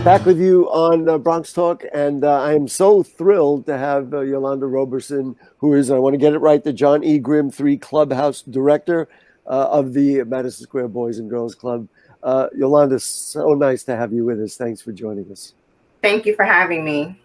Back with you on Bronx Talk, and I am so thrilled to have Yolanda Roberson, who is, I want to get it right, the John E. Grimm III Clubhouse Director of the Madison Square Boys and Girls Club. Yolanda, so nice to have you with us. Thanks for joining us. Thank you for having me.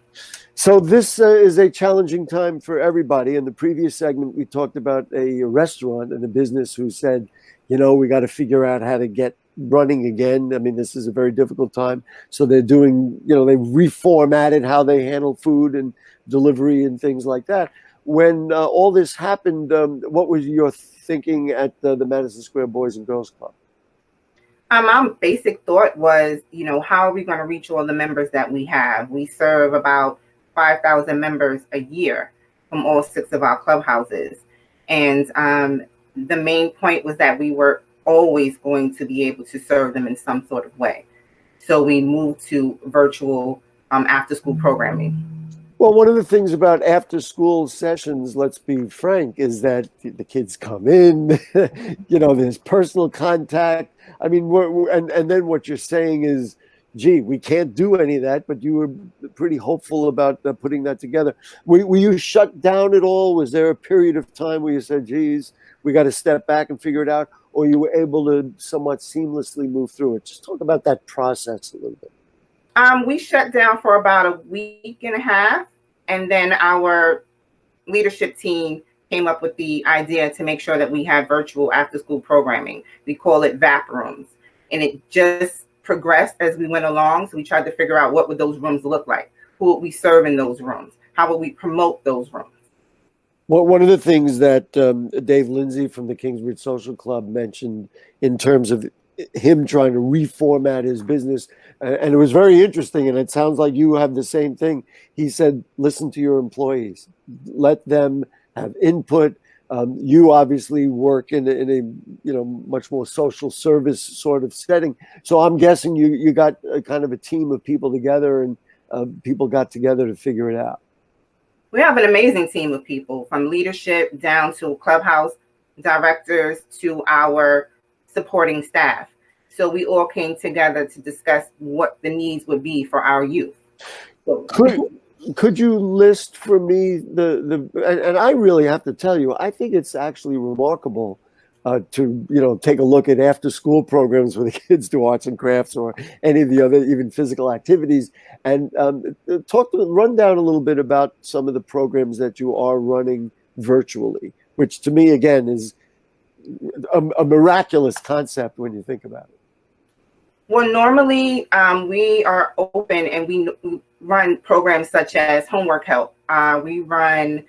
So this is a challenging time for everybody. In the previous segment, we talked about a restaurant and a business who said, you know, we got to figure out how to get running again. I mean, this is a very difficult time. So they're doing, you know, they reformatted how they handle food and delivery and things like that. When all this happened, what was your thinking at the Madison Square Boys and Girls Club? My basic thought was, you know, how are we going to reach all the members that we have? We serve about 5,000 members a year from all 6 of our clubhouses. And the main point was that we were always going to be able to serve them in some sort of way. So we moved to virtual after-school programming. Well, one of the things about after-school sessions, let's be frank, is that the kids come in, you know, there's personal contact. I mean, and then what you're saying is, gee, we can't do any of that, but you were pretty hopeful about putting that together. Were you shut down at all? Was there a period of time where you said, geez, we got to step back and figure it out? Or you were able to somewhat seamlessly move through it? Just talk about that process a little bit. We shut down for about a week and a half, and then our leadership team came up with the idea to make sure that we have virtual after-school programming. We call it VAP rooms, and it just progressed as we went along. So we tried to figure out what would those rooms look like, who would we serve in those rooms, how would we promote those rooms. Well, one of the things that Dave Lindsay from the Kingsbridge Social Club mentioned in terms of him trying to reformat his business, and it was very interesting, and it sounds like you have the same thing. He said, listen to your employees, let them have input. You obviously work in a much more social service sort of setting. So I'm guessing you got a kind of a team of people together, and people got together to figure it out. We have an amazing team of people, from leadership down to clubhouse directors to our supporting staff. So we all came together to discuss what the needs would be for our youth. Could you list for me and I really have to tell you, I think it's actually remarkable to take a look at after school programs where the kids do arts and crafts or any of the other even physical activities, and run down a little bit about some of the programs that you are running virtually, which to me again is a miraculous concept when you think about it. Well, normally we are open and we run programs such as homework help. We run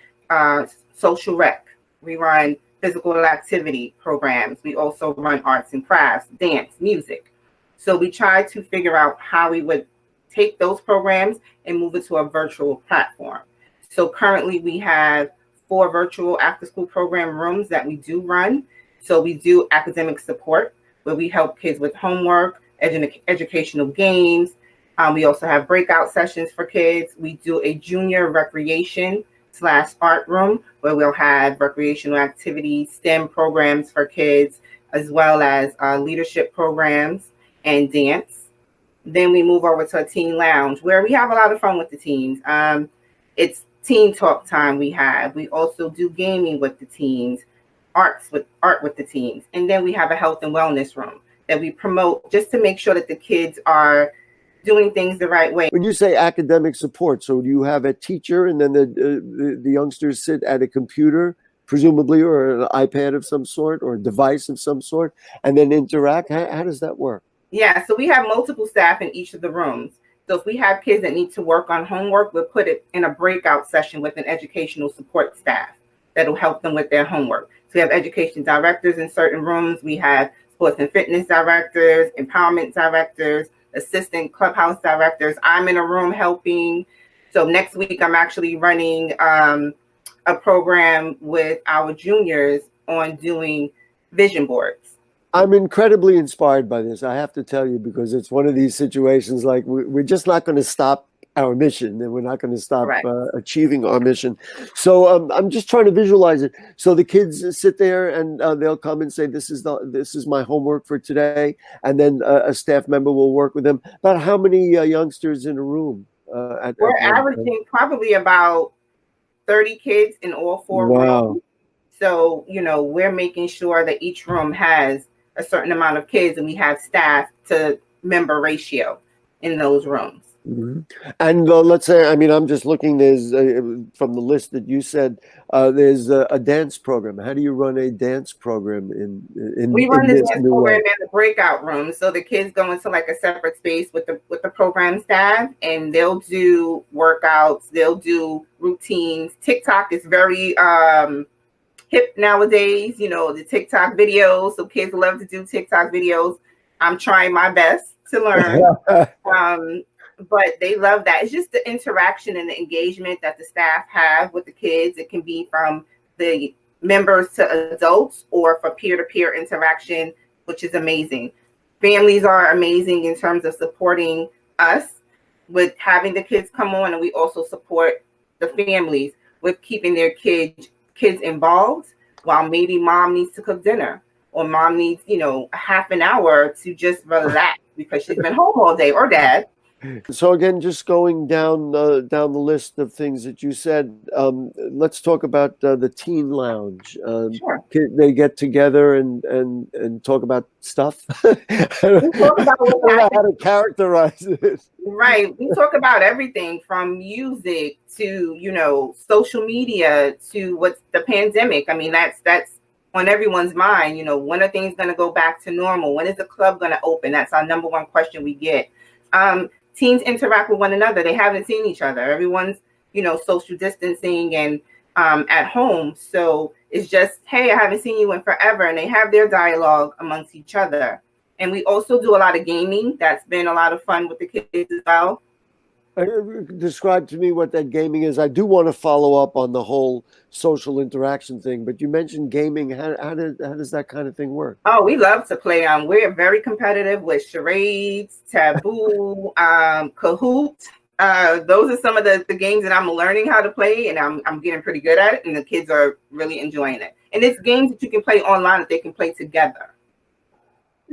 social rec. We run physical activity programs. We also run arts and crafts, dance, music. So we try to figure out how we would take those programs and move it to a virtual platform. So currently we have 4 virtual after-school program rooms that we do run. So we do academic support, where we help kids with homework, educational games. We also have breakout sessions for kids. We do a junior recreation/art room, where we'll have recreational activities, STEM programs for kids, as well as leadership programs and dance. Then we move over to a teen lounge, where we have a lot of fun with the teens. It's teen talk time we have. We also do gaming with the teens, art with the teens. And then we have a health and wellness room that we promote just to make sure that the kids are doing things the right way. When you say academic support, so do you have a teacher and then the youngsters sit at a computer, presumably, or an iPad of some sort, or a device of some sort, and then interact? How does that work? Yeah, so we have multiple staff in each of the rooms. So if we have kids that need to work on homework, we'll put it in a breakout session with an educational support staff that'll help them with their homework. So we have education directors in certain rooms. We have sports and fitness directors, empowerment directors, assistant clubhouse directors. I'm in a room helping. So next week, I'm actually running a program with our juniors on doing vision boards. I'm incredibly inspired by this, I have to tell you, because it's one of these situations like we're just not going to stop our mission, and we're not going to stop Correct. achieving our mission. So I'm just trying to visualize it. So the kids sit there and they'll come and say, this is my homework for today, and then a staff member will work with them. About how many youngsters in a room We're at one time? averaging probably about 30 kids in all 4 Wow. rooms. So, we're making sure that each room has a certain amount of kids, and we have staff to member ratio in those rooms. Mm-hmm. And let's say, I mean, I'm just looking, there's from the list that you said, there's a dance program. How do you run a dance program We run in the this dance new program way? in the breakout room. So the kids go into like a separate space with the program staff, and they'll do workouts, they'll do routines. TikTok is very hip nowadays, the TikTok videos. So kids love to do TikTok videos. I'm trying my best to learn. But they love that. It's just the interaction and the engagement that the staff have with the kids. It can be from the members to adults or for peer-to-peer interaction, which is amazing. Families are amazing in terms of supporting us with having the kids come on, and we also support the families with keeping their kids involved while maybe mom needs to cook dinner or mom needs, a half an hour to just relax because she's been home all day, or dad. So again, just going down the list of things that you said, let's talk about the teen lounge. Sure. They get together and talk about stuff. We talk about I don't know how to characterize it. Right. We talk about everything from music to, social media to what's the pandemic. I mean, that's on everyone's mind. When are things going to go back to normal? When is the club going to open? That's our number one question we get. Teens interact with one another. They haven't seen each other. Everyone's, social distancing and at home. So it's just, hey, I haven't seen you in forever. And they have their dialogue amongst each other. And we also do a lot of gaming. That's been a lot of fun with the kids as well. Describe to me what that gaming is. I do want to follow up on the whole social interaction thing, but you mentioned gaming. How does that kind of thing work? Oh, we love to play. We're very competitive with charades, taboo, Kahoot. Those are some of the games that I'm learning how to play, and I'm getting pretty good at it, and the kids are really enjoying it. And it's games that you can play online that they can play together.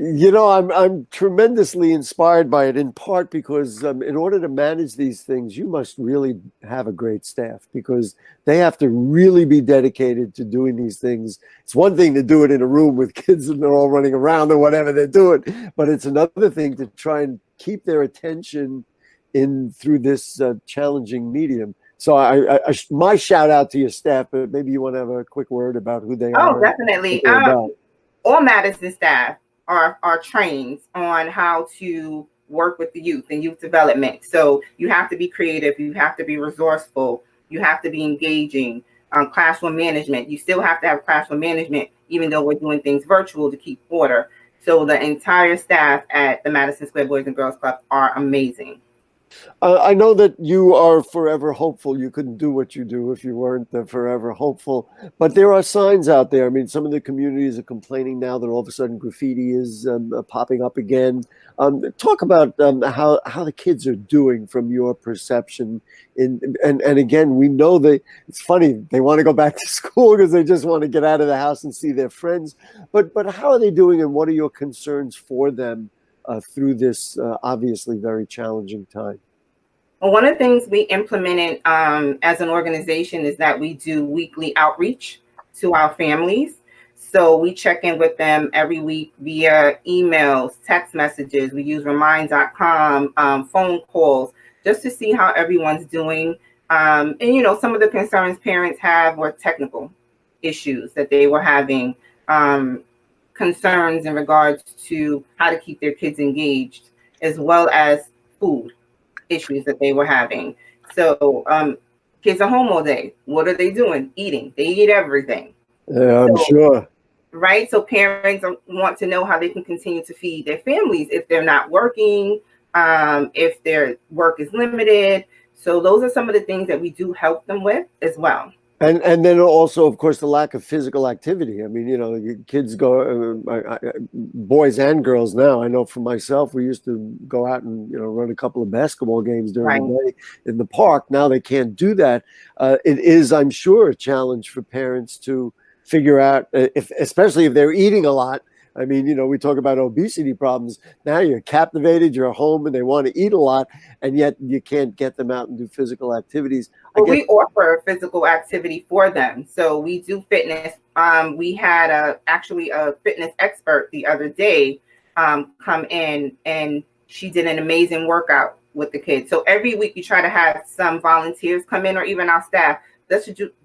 I'm tremendously inspired by it, in part because in order to manage these things, you must really have a great staff, because they have to really be dedicated to doing these things. It's one thing to do it in a room with kids and they're all running around or whatever they're doing, but it's another thing to try and keep their attention in through this challenging medium. So my shout out to your staff, but maybe you want to have a quick word about who they are. Oh, definitely. All Madison staff are trained on how to work with the youth and youth development. So you have to be creative, you have to be resourceful, you have to be engaging. Classroom management, you still have to have classroom management, even though we're doing things virtual to keep order. So the entire staff at the Madison Square Boys and Girls Club are amazing. I know that you are forever hopeful. You couldn't do what you do if you weren't forever hopeful. But there are signs out there. I mean, some of the communities are complaining now that all of a sudden graffiti is popping up again. Talk about how the kids are doing from your perception. And again, we know it's funny. They want to go back to school because they just want to get out of the house and see their friends. But how are they doing, and what are your concerns for them through this obviously very challenging time? Well, one of the things we implemented as an organization is that we do weekly outreach to our families. So we check in with them every week via emails, text messages. We use remind.com, phone calls, just to see how everyone's doing. And, some of the concerns parents have were technical issues that they were having, concerns in regards to how to keep their kids engaged, as well as food issues that they were having. So kids are home all day. What are they doing? Eating. They eat everything. Yeah, I'm sure. Right. So parents want to know how they can continue to feed their families if they're not working, if their work is limited. So those are some of the things that we do help them with as well. And then also, of course, the lack of physical activity. I mean, you know, kids go, boys and girls now. I know for myself, we used to go out and, you know, run a couple of basketball games during Right. the day in the park. Now they can't do that. It is, I'm sure, a challenge for parents to figure out, if, especially if they're eating a lot. I mean, you know, we talk about obesity problems. Now you're captivated, you're home, and they want to eat a lot, and yet you can't get them out and do physical activities. I Well, guess. we offer physical activity for them. So we do fitness. We had actually a fitness expert the other day come in, and she did an amazing workout with the kids. So every week we try to have some volunteers come in, or even our staff,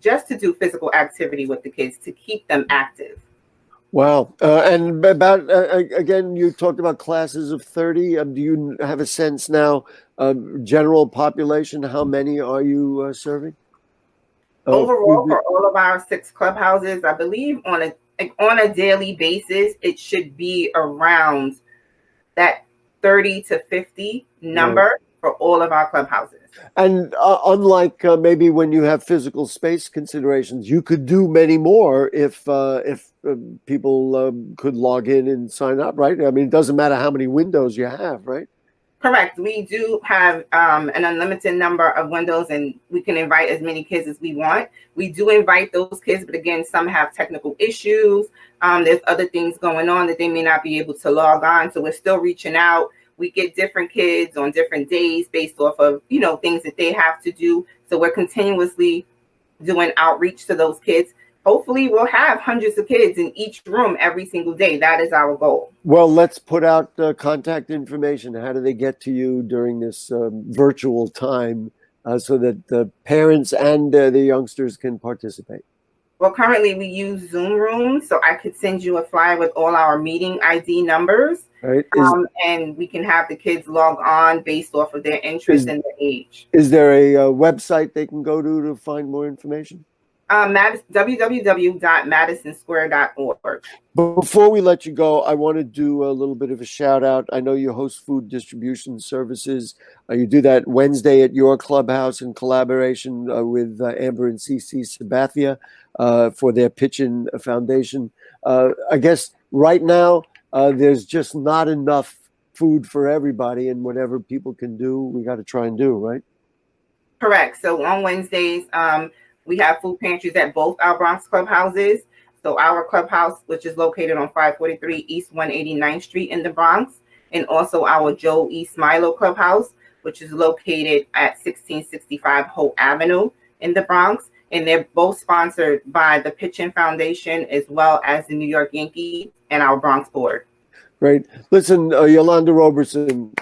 just to do physical activity with the kids to keep them active. Wow. And about, again, you talked about classes of 30. Do you have a sense now, general population, how many are you serving? Overall, for all of our 6 clubhouses, I believe on a daily basis, it should be around that 30 to 50 number for all of our clubhouses. And unlike maybe when you have physical space considerations, you could do many more if people could log in and sign up, right? I mean, it doesn't matter how many windows you have, right? Correct. We do have an unlimited number of windows, and we can invite as many kids as we want. We do invite those kids, but again, some have technical issues. There's other things going on that they may not be able to log on. So we're still reaching out. We get different kids on different days based off of, you know, things that they have to do. So we're continuously doing outreach to those kids. Hopefully we'll have hundreds of kids in each room every single day. That is our goal. Well, let's put out contact information. How do they get to you during this virtual time so that the parents and the youngsters can participate? Well, currently we use Zoom rooms, so I could send you a flyer with all our meeting ID numbers, right? And we can have the kids log on based off of their interest and their age. Is there a website they can go to find more information? www.madisonsquare.org. Before we let you go, I want to do a little bit of a shout out. I know you host food distribution services. You do that Wednesday at your clubhouse in collaboration with Amber and CC Sabathia for their Pitchin Foundation. I guess right now there's just not enough food for everybody, and whatever people can do, we got to try and do, right? Correct. So on Wednesdays, we have food pantries at both our Bronx clubhouses. So our clubhouse, which is located on 543 East 189th Street in the Bronx, and also our Joe E. Smilo clubhouse, which is located at 1665 Hope Avenue in the Bronx. And they're both sponsored by the Pitchin Foundation as well as the New York Yankees and our Bronx board. Great. Listen, Yolanda Roberson,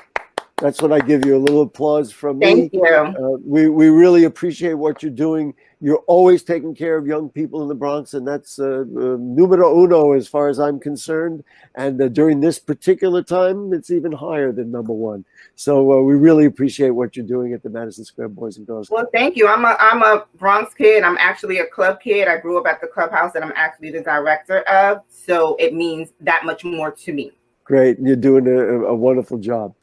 that's what I give you, a little applause from me. Thank you. We really appreciate what you're doing. You're always taking care of young people in the Bronx, and that's numero uno as far as I'm concerned. And during this particular time, it's even higher than number one. So we really appreciate what you're doing at the Madison Square Boys and Girls Club. Well, thank you. I'm a Bronx kid. I'm actually a club kid. I grew up at the clubhouse that I'm actually the director of. So it means that much more to me. Great. You're doing a wonderful job.